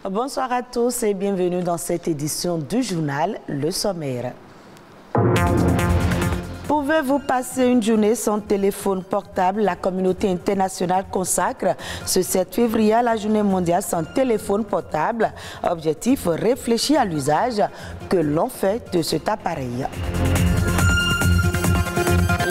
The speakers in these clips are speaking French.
Bonsoir à tous et bienvenue dans cette édition du journal Le Sommaire. Pouvez-vous passer une journée sans téléphone portable? La communauté internationale consacre ce 7 février à la journée mondiale sans téléphone portable. Objectif, réfléchir à l'usage que l'on fait de cet appareil.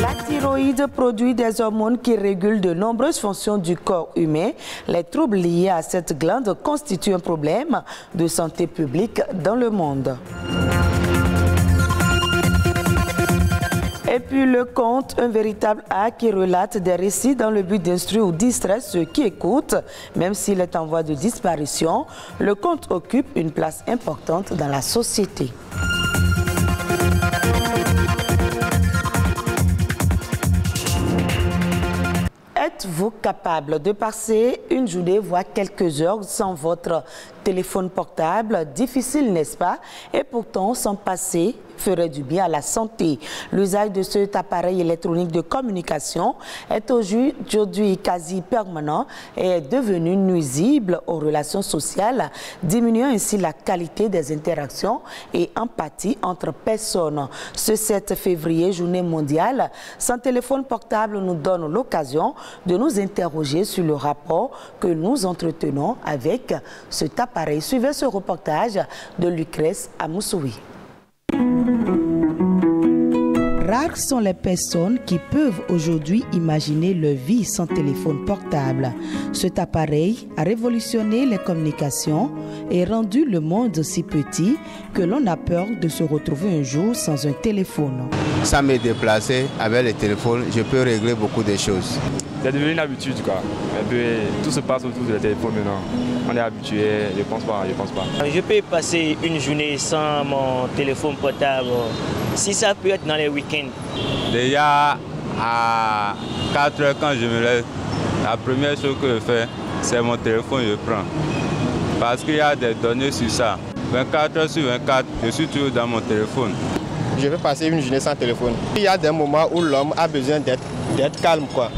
La thyroïde produit des hormones qui régulent de nombreuses fonctions du corps humain. Les troubles liés à cette glande constituent un problème de santé publique dans le monde. Et puis le conte, un véritable art qui relate des récits dans le but d'instruire ou distraire ceux qui écoutent. Même s'il est en voie de disparition, le conte occupe une place importante dans la société. Êtes-vous capable de passer une journée, voire quelques heures sans votre téléphone portable? Difficile, n'est-ce pas? Et pourtant, s'en passer ferait du bien à la santé. L'usage de cet appareil électronique de communication est aujourd'hui quasi permanent et est devenu nuisible aux relations sociales, diminuant ainsi la qualité des interactions et empathie entre personnes. Ce 7 février, journée mondiale sans téléphone portable, nous donne l'occasion de nous interroger sur le rapport que nous entretenons avec cet appareil. Suivez ce reportage de Lucrèce Amoussoui. Rares sont les personnes qui peuvent aujourd'hui imaginer leur vie sans téléphone portable. Cet appareil a révolutionné les communications et rendu le monde si petit que l'on a peur de se retrouver un jour sans un téléphone. Sans me déplacer avec le téléphone, je peux régler beaucoup de choses. C'est devenu une habitude, quoi. Et puis, tout se passe autour du téléphone maintenant. On est habitué, je pense pas. Je peux passer une journée sans mon téléphone portable, si ça peut être dans les week-ends. Déjà à 4 heures quand je me lève, la première chose que je fais, c'est mon téléphone, je prends. Parce qu'il y a des données sur ça. 24 heures sur 24, je suis toujours dans mon téléphone. Je vais passer une journée sans téléphone. Il y a des moments où l'homme a besoin d'être calme, quoi.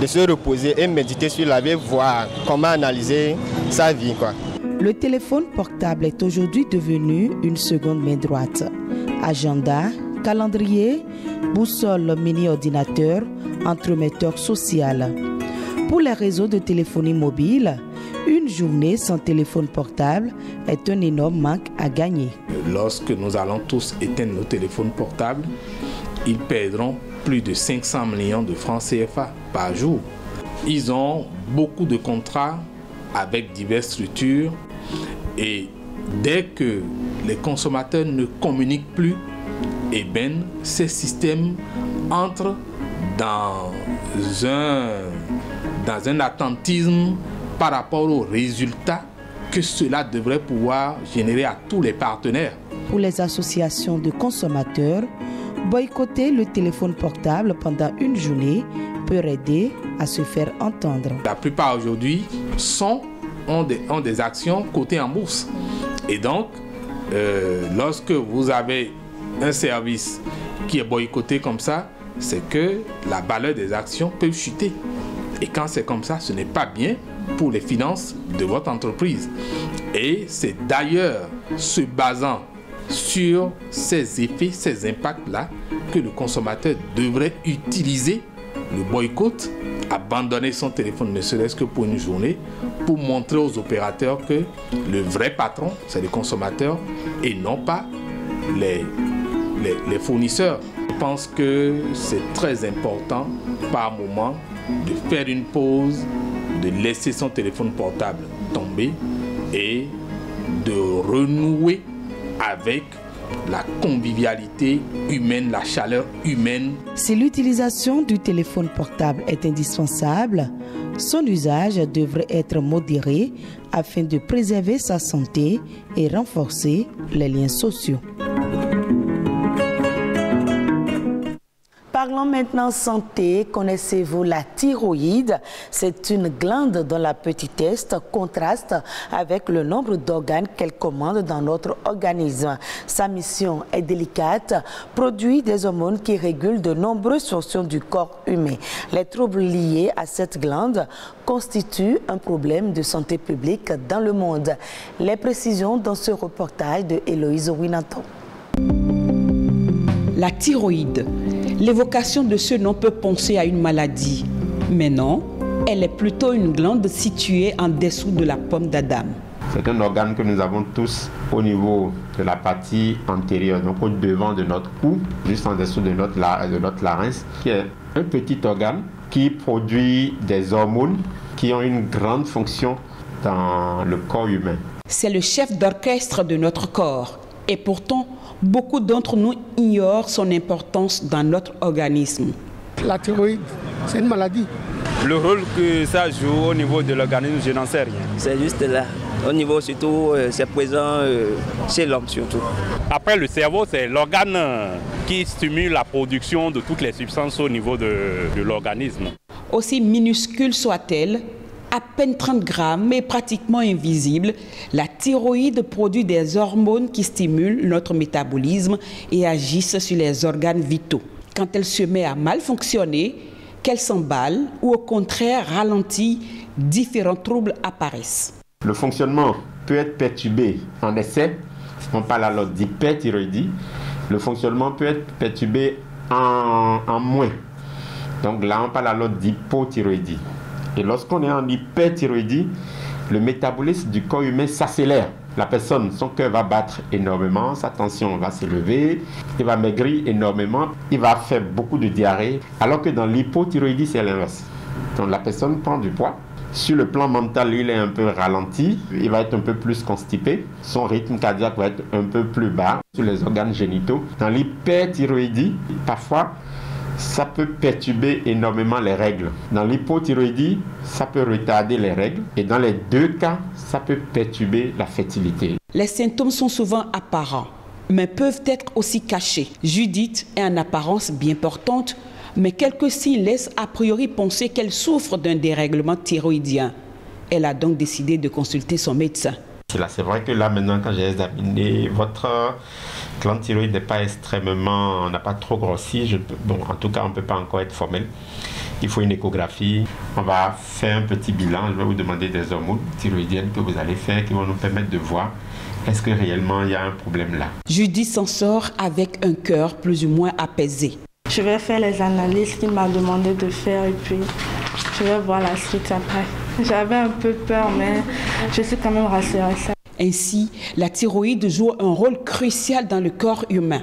De se reposer et méditer sur la vie, voir comment analyser sa vie, quoi. Le téléphone portable est aujourd'hui devenu une seconde main droite. Agenda, calendrier, boussole mini-ordinateur, entremetteur social. Pour les réseaux de téléphonie mobile, une journée sans téléphone portable est un énorme manque à gagner. Lorsque nous allons tous éteindre nos téléphones portables, ils perdront plus de 500 millions de francs CFA par jour. Ils ont beaucoup de contrats avec diverses structures et dès que les consommateurs ne communiquent plus, eh bien, ces systèmes entrent dans un attentisme par rapport aux résultats que cela devrait pouvoir générer à tous les partenaires. Pour les associations de consommateurs, boycotter le téléphone portable pendant une journée peut aider à se faire entendre. La plupart aujourd'hui ont des actions cotées en bourse. Et donc, lorsque vous avez un service qui est boycotté comme ça, c'est que la valeur des actions peut chuter. Et quand c'est comme ça, ce n'est pas bien pour les finances de votre entreprise. Et c'est d'ailleurs se basant sur ces effets, ces impacts-là, que le consommateur devrait utiliser le boycott, abandonner son téléphone ne serait-ce que pour une journée, pour montrer aux opérateurs que le vrai patron, c'est le consommateur et non pas les fournisseurs. Je pense que c'est très important par moment de faire une pause, de laisser son téléphone portable tomber et de renouer avec la convivialité humaine, la chaleur humaine. Si l'utilisation du téléphone portable est indispensable, son usage devrait être modéré afin de préserver sa santé et renforcer les liens sociaux. Parlons maintenant santé. Connaissez-vous la thyroïde? C'est une glande dont la petitesse contraste avec le nombre d'organes qu'elle commande dans notre organisme. Sa mission est délicate, produit des hormones qui régulent de nombreuses fonctions du corps humain. Les troubles liés à cette glande constituent un problème de santé publique dans le monde. Les précisions dans ce reportage de Héloïse Winanton. La thyroïde. L'évocation de ce nom peut penser à une maladie. Mais non, elle est plutôt une glande située en dessous de la pomme d'Adam. C'est un organe que nous avons tous au niveau de la partie antérieure, donc au devant de notre cou, juste en dessous de notre larynx, qui est un petit organe qui produit des hormones qui ont une grande fonction dans le corps humain. C'est le chef d'orchestre de notre corps. Et pourtant, beaucoup d'entre nous ignorent son importance dans notre organisme. La thyroïde, c'est une maladie. Le rôle que ça joue au niveau de l'organisme, je n'en sais rien. C'est juste là. Au niveau surtout, c'est présent chez l'homme surtout. Après, le cerveau, c'est l'organe qui stimule la production de toutes les substances au niveau de l'organisme. Aussi minuscule soit-elle, à peine 30 grammes et pratiquement invisible, la thyroïde produit des hormones qui stimulent notre métabolisme et agissent sur les organes vitaux. Quand elle se met à mal fonctionner, qu'elle s'emballe ou au contraire ralentit, différents troubles apparaissent. Le fonctionnement peut être perturbé en excès, on parle alors d'hyperthyroïdie. Le fonctionnement peut être perturbé en moins. Donc là, on parle alors d'hypothyroïdie. Et lorsqu'on est en hyperthyroïdie, le métabolisme du corps humain s'accélère. La personne, son cœur va battre énormément, sa tension va s'élever, il va maigrir énormément, il va faire beaucoup de diarrhée. Alors que dans l'hypothyroïdie, c'est l'inverse. Donc la personne prend du poids. Sur le plan mental, il est un peu ralenti, il va être un peu plus constipé, son rythme cardiaque va être un peu plus bas sur les organes génitaux. Dans l'hyperthyroïdie, parfois, ça peut perturber énormément les règles. Dans l'hypothyroïdie, ça peut retarder les règles. Et dans les deux cas, ça peut perturber la fertilité. Les symptômes sont souvent apparents, mais peuvent être aussi cachés. Judith est en apparence bien portante, mais quelques signes laissent a priori penser qu'elle souffre d'un dérèglement thyroïdien. Elle a donc décidé de consulter son médecin. C'est vrai que là maintenant, quand j'ai examiné, votre glande thyroïde n'est pas extrêmement, n'a pas trop grossi. Bon, en tout cas, on ne peut pas encore être formel. Il faut une échographie. On va faire un petit bilan. Je vais vous demander des hormones thyroïdiennes que vous allez faire qui vont nous permettre de voir est-ce que réellement il y a un problème là. Judith s'en sort avec un cœur plus ou moins apaisé. Je vais faire les analyses qu'il m'a demandé de faire et puis je vais voir la suite après. J'avais un peu peur, mais je suis quand même rassurée. Ainsi, la thyroïde joue un rôle crucial dans le corps humain.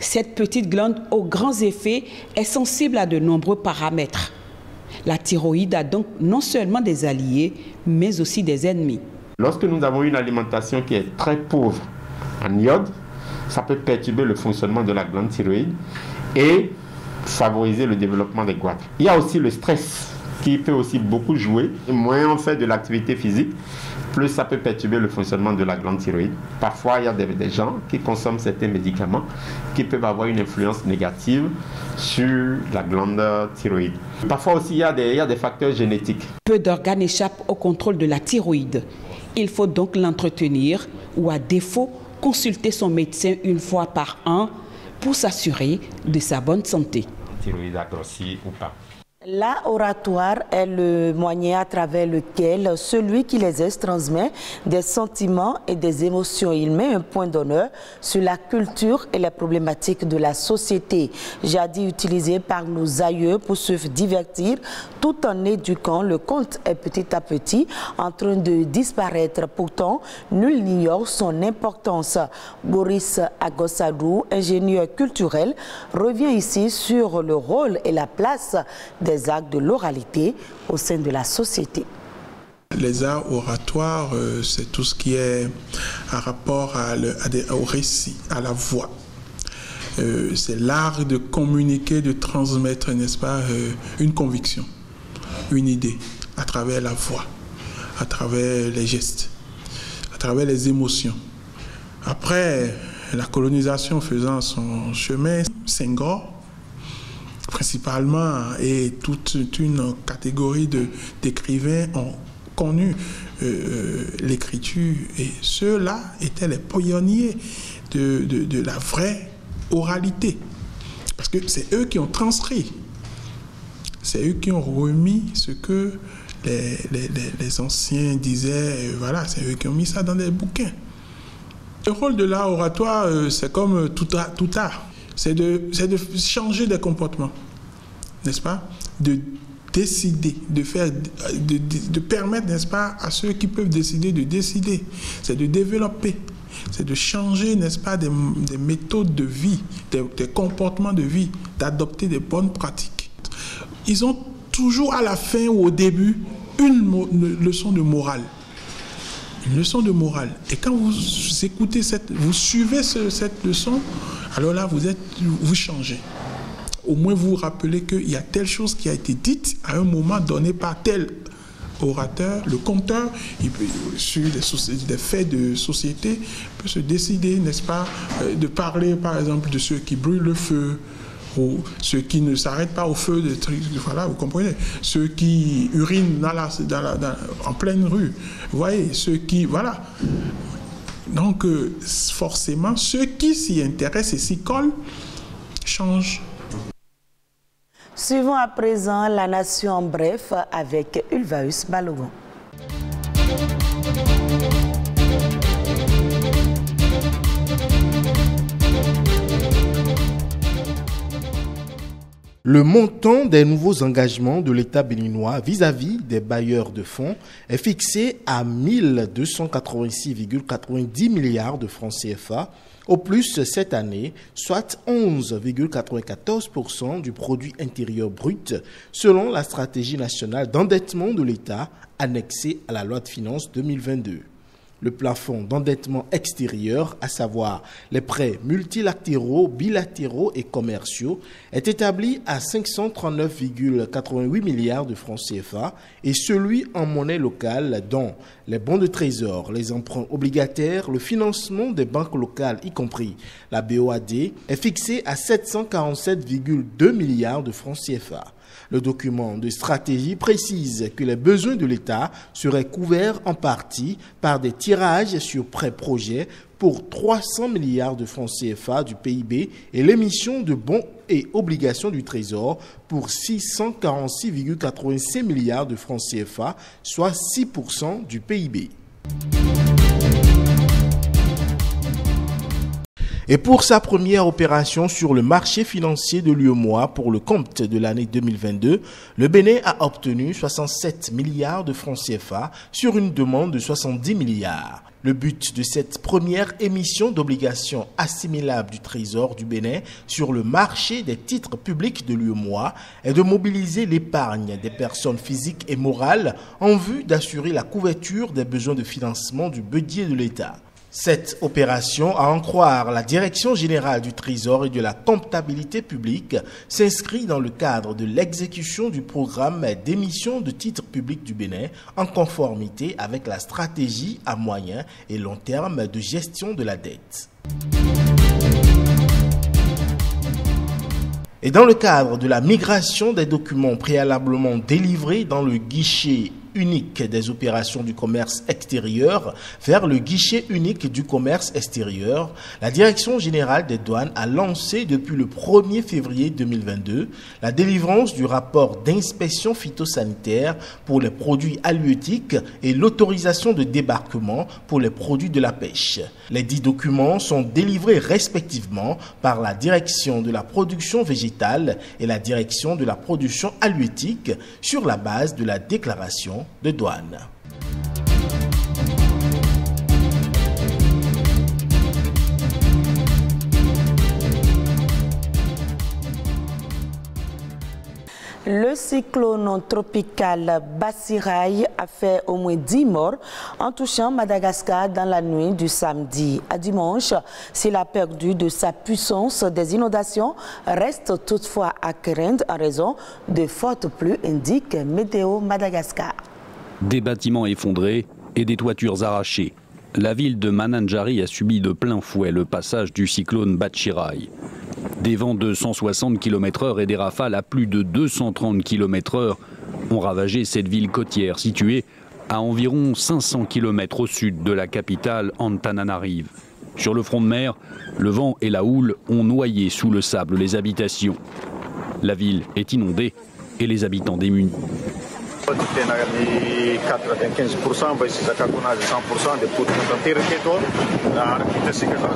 Cette petite glande aux grands effets est sensible à de nombreux paramètres. La thyroïde a donc non seulement des alliés, mais aussi des ennemis. Lorsque nous avons une alimentation qui est très pauvre en iode, ça peut perturber le fonctionnement de la glande thyroïde et favoriser le développement des goitres. Il y a aussi le stress qui peut aussi beaucoup jouer. Moins on fait de l'activité physique, plus ça peut perturber le fonctionnement de la glande thyroïde. Parfois, il y a des gens qui consomment certains médicaments qui peuvent avoir une influence négative sur la glande thyroïde. Parfois aussi, il y a des facteurs génétiques. Peu d'organes échappent au contrôle de la thyroïde. Il faut donc l'entretenir ou à défaut, consulter son médecin une fois par an pour s'assurer de sa bonne santé. La thyroïde a grossi ou pas. L'art oratoire est le moyen à travers lequel celui qui les exerce transmet des sentiments et des émotions. Il met un point d'honneur sur la culture et les problématiques de la société. Jadis utilisé par nos aïeux pour se divertir tout en éduquant, le conte est petit à petit en train de disparaître. Pourtant, nul n'ignore son importance. Boris Agossadou, ingénieur culturel, revient ici sur le rôle et la place des actes de l'oralité au sein de la société. Les arts oratoires, c'est tout ce qui est en rapport au récit, à la voix. C'est l'art de communiquer, de transmettre, n'est-ce pas, une conviction, une idée, à travers la voix, à travers les gestes, à travers les émotions. Après, la colonisation faisant son chemin, Senghor principalement, et toute une catégorie d'écrivains ont connu l'écriture, et ceux-là étaient les pionniers de la vraie oralité, parce que c'est eux qui ont transcrit, c'est eux qui ont remis ce que les anciens disaient, voilà, c'est eux qui ont mis ça dans des bouquins. Le rôle de l'art oratoire, c'est comme tout art, c'est de changer des comportements, n'est-ce pas, de décider, de permettre, n'est-ce pas, à ceux qui peuvent décider de décider, c'est de développer, c'est de changer, n'est-ce pas, des méthodes de vie, des comportements de vie, d'adopter des bonnes pratiques. Ils ont toujours à la fin ou au début une leçon de morale. Une leçon de morale. Et quand vous écoutez vous suivez cette leçon, alors là, vous changez. Au moins, vous vous rappelez qu'il y a telle chose qui a été dite à un moment donné par tel orateur. Le conteur, il peut, sur des faits de société, peut se décider, n'est-ce pas, de parler, par exemple, de ceux qui brûlent le feu, ou ceux qui ne s'arrêtent pas au feu, voilà, vous comprenez, ceux qui urinent en pleine rue, vous voyez, ceux qui, voilà. Donc, forcément, ceux qui s'y intéressent et s'y collent changent. Suivons à présent la Nation en bref avec Ulvaeus Balogun. Le montant des nouveaux engagements de l'État béninois vis-à-vis des bailleurs de fonds est fixé à 1286,90 milliards de francs CFA, au plus cette année, soit 11,94% du produit intérieur brut, selon la stratégie nationale d'endettement de l'État annexée à la loi de finances 2022. Le plafond d'endettement extérieur, à savoir les prêts multilatéraux, bilatéraux et commerciaux, est établi à 539,88 milliards de francs CFA et celui en monnaie locale, dont les bons de trésor, les emprunts obligataires, le financement des banques locales, y compris la BOAD, est fixé à 747,2 milliards de francs CFA. Le document de stratégie précise que les besoins de l'État seraient couverts en partie par des tirages sur prêts-projets pour 300 milliards de francs CFA du PIB et l'émission de bons et obligations du Trésor pour 646,85 milliards de francs CFA, soit 6% du PIB. Et pour sa première opération sur le marché financier de l'UEMOA pour le compte de l'année 2022, le Bénin a obtenu 67 milliards de francs CFA sur une demande de 70 milliards. Le but de cette première émission d'obligations assimilables du Trésor du Bénin sur le marché des titres publics de l'UEMOA est de mobiliser l'épargne des personnes physiques et morales en vue d'assurer la couverture des besoins de financement du budget de l'État. Cette opération, à en croire la Direction générale du Trésor et de la comptabilité publique, s'inscrit dans le cadre de l'exécution du programme d'émission de titres publics du Bénin en conformité avec la stratégie à moyen et long terme de gestion de la dette. Et dans le cadre de la migration des documents préalablement délivrés dans le guichet unique des opérations du commerce extérieur vers le guichet unique du commerce extérieur, la Direction générale des douanes a lancé depuis le 1er février 2022 la délivrance du rapport d'inspection phytosanitaire pour les produits halieutiques et l'autorisation de débarquement pour les produits de la pêche. Les 10 documents sont délivrés respectivement par la Direction de la production végétale et la Direction de la production halieutique sur la base de la déclaration de douane. Le cyclone tropical Batsirai a fait au moins 10 morts en touchant Madagascar dans la nuit du samedi à dimanche. S'il a perdu de sa puissance, des inondations restent toutefois à craindre en raison de fortes pluies, indique Météo Madagascar. Des bâtiments effondrés et des toitures arrachées. La ville de Mananjari a subi de plein fouet le passage du cyclone Batsirai. Des vents de 160 km/h et des rafales à plus de 230 km/h ont ravagé cette ville côtière située à environ 500 km au sud de la capitale Antananarive. Sur le front de mer, le vent et la houle ont noyé sous le sable les habitations. La ville est inondée et les habitants démunis. Tena ny 95% mba izakako anazy 100% dia potika tanteraka eto ary hitasika zao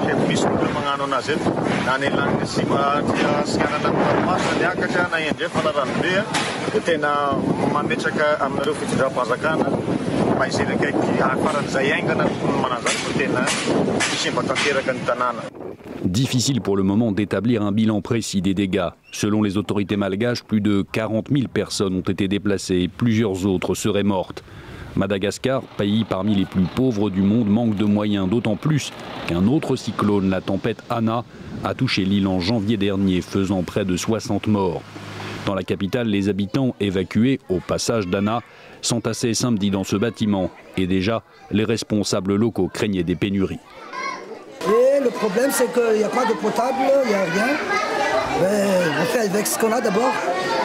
dia misy olona magnano anazy eto na ny laniny dia sianana ny ranomasina niakatra na endray fa ranobe dia tena mametraka aminareo fitondram-panjakana mba izay akaiky faran'izay aingana ny manan'izany fa tena simba tanteraka ny tanàna. Difficile pour le moment d'établir un bilan précis des dégâts. Selon les autorités malgaches, plus de 40 000 personnes ont été déplacées et plusieurs autres seraient mortes. Madagascar, pays parmi les plus pauvres du monde, manque de moyens, d'autant plus qu'un autre cyclone, la tempête Ana, a touché l'île en janvier dernier, faisant près de 60 morts. Dans la capitale, les habitants évacués au passage d'Ana s'entassaient samedi dans ce bâtiment. Et déjà, les responsables locaux craignaient des pénuries. Et le problème, c'est qu'il n'y a pas de potable, il n'y a rien. On fait avec ce qu'on a d'abord,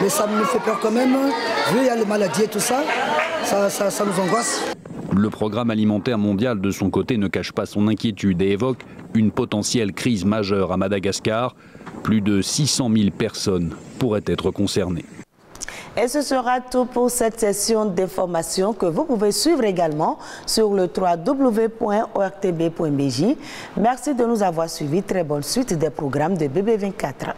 mais ça nous fait peur quand même. Vu qu'il y a les maladies et tout ça, ça nous angoisse. Le programme alimentaire mondial, de son côté, ne cache pas son inquiétude et évoque une potentielle crise majeure à Madagascar. Plus de 600 000 personnes pourraient être concernées. Et ce sera tout pour cette session d'information que vous pouvez suivre également sur le www.ortb.bj. Merci de nous avoir suivis. Très bonne suite des programmes de BB24.